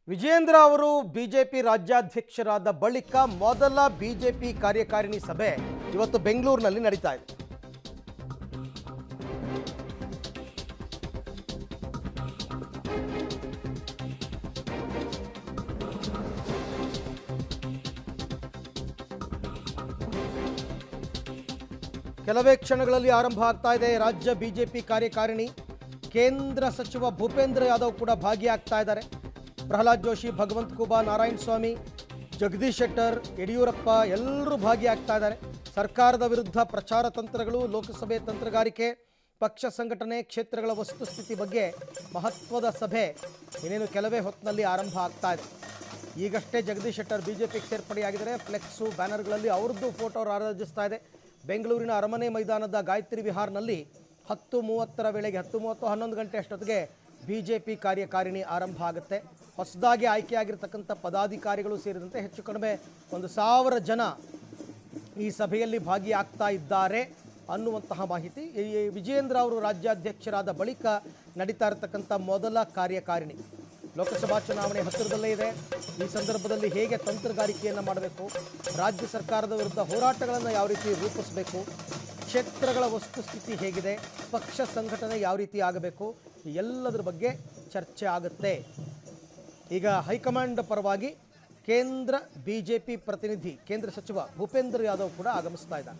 ವಿಜಯೇಂದ್ರ ಅವರು ಬಿಜೆಪಿ ರಾಜ್ಯಾಧ್ಯಕ್ಷರಾದ ಬಳಿಕ ಮೊದಲ ಬಿಜೆಪಿ ಕಾರ್ಯಕಾರಿಣಿ ಸಭೆ ಇವತ್ತು ಬೆಂಗಳೂರಿನಲ್ಲಿ ನಡೀತಾ ಇದೆ. ಕೆಲವೇ ಕ್ಷಣಗಳಲ್ಲಿ ಆರಂಭ ಆಗ್ತಾ ಇದೆ ರಾಜ್ಯ ಬಿಜೆಪಿ ಕಾರ್ಯಕಾರಿಣಿ. ಕೇಂದ್ರ ಸಚಿವ ಭೂಪೇಂದ್ರ ಯಾದವ್ ಕೂಡ ಭಾಗಿಯಾಗ್ತಾ ಇದ್ದಾರೆ. ಪ್ರಹ್ಲಾದ್ ಜೋಶಿ, ಭಗವಂತ ಖೂಬಾ, ನಾರಾಯಣ ಸ್ವಾಮಿ, ಜಗದೀಶ್ ಶೆಟ್ಟರ್, ಯಡಿಯೂರಪ್ಪ ಎಲ್ಲರೂ ಭಾಗಿಯಾಗ್ತಾ ಇದ್ದಾರೆ. ಸರ್ಕಾರದ ವಿರುದ್ಧ ಪ್ರಚಾರ ತಂತ್ರಗಳು, ಲೋಕಸಭೆ ತಂತ್ರಗಾರಿಕೆ, ಪಕ್ಷ ಸಂಘಟನೆ, ಕ್ಷೇತ್ರಗಳ ವಸ್ತುಸ್ಥಿತಿ ಬಗ್ಗೆ ಮಹತ್ವದ ಸಭೆ ಇನ್ನೇನು ಕೆಲವೇ ಹೊತ್ತಿನಲ್ಲಿ ಆರಂಭ ಆಗ್ತಾ ಇದೆ. ಈಗಷ್ಟೇ ಜಗದೀಶ್ ಶೆಟ್ಟರ್ ಬಿಜೆಪಿಗೆ ಸೇರ್ಪಡೆಯಾಗಿದ್ದಾರೆ. ಫ್ಲೆಕ್ಸು, ಬ್ಯಾನರ್ಗಳಲ್ಲಿ ಅವ್ರದ್ದು ಫೋಟೋ ರಾರಾಜಿಸ್ತಾ ಇದೆ. ಬೆಂಗಳೂರಿನ ಅರಮನೆ ಮೈದಾನದ ಗಾಯತ್ರಿ ವಿಹಾರ್ನಲ್ಲಿ 10:30 ವೇಳೆಗೆ 10:30 11 ಗಂಟೆ ಅಷ್ಟೊತ್ತಿಗೆ ಬಿಜೆಪಿ ಕಾರ್ಯಕಾರಿಣಿ ಆರಂಭ ಆಗುತ್ತೆ. ಹೊಸದಾಗಿ ಆಯ್ಕೆಯಾಗಿರ್ತಕ್ಕಂಥ ಪದಾಧಿಕಾರಿಗಳು ಸೇರಿದಂತೆ ಹೆಚ್ಚು ಕಡಿಮೆ 1,000 ಜನ ಈ ಸಭೆಯಲ್ಲಿ ಭಾಗಿಯಾಗ್ತಾ ಇದ್ದಾರೆ ಅನ್ನುವಂತಹ ಮಾಹಿತಿ. ವಿಜಯೇಂದ್ರ ಅವರು ರಾಜ್ಯಾಧ್ಯಕ್ಷರಾದ ಬಳಿಕ ನಡೀತಾ ಇರತಕ್ಕಂಥ ಮೊದಲ ಕಾರ್ಯಕಾರಿಣಿ. ಲೋಕಸಭಾ ಚುನಾವಣೆ ಹತ್ತಿರದಲ್ಲೇ ಇದೆ. ಈ ಸಂದರ್ಭದಲ್ಲಿ ಹೇಗೆ ತಂತ್ರಗಾರಿಕೆಯನ್ನು ಮಾಡಬೇಕು, ರಾಜ್ಯ ಸರ್ಕಾರದ ವಿರುದ್ಧ ಹೋರಾಟಗಳನ್ನು ಯಾವ ರೀತಿ ರೂಪಿಸಬೇಕು, ಕ್ಷೇತ್ರಗಳ ವಸ್ತುಸ್ಥಿತಿ ಹೇಗಿದೆ, ಪಕ್ಷ ಸಂಘಟನೆ ಯಾವ ರೀತಿ ಆಗಬೇಕು, ಎಲ್ಲದರ ಬಗ್ಗೆ ಚರ್ಚೆ ಆಗುತ್ತೆ. ಈಗ ಹೈಕಮಾಂಡ್ ಪರವಾಗಿ ಕೇಂದ್ರ ಬಿಜೆಪಿ ಪ್ರತಿನಿಧಿ, ಕೇಂದ್ರ ಸಚಿವ ಭೂಪೇಂದ್ರ ಯಾದವ್ ಕೂಡ ಆಗಮಿಸ್ತಾ ಇದ್ದಾರೆ.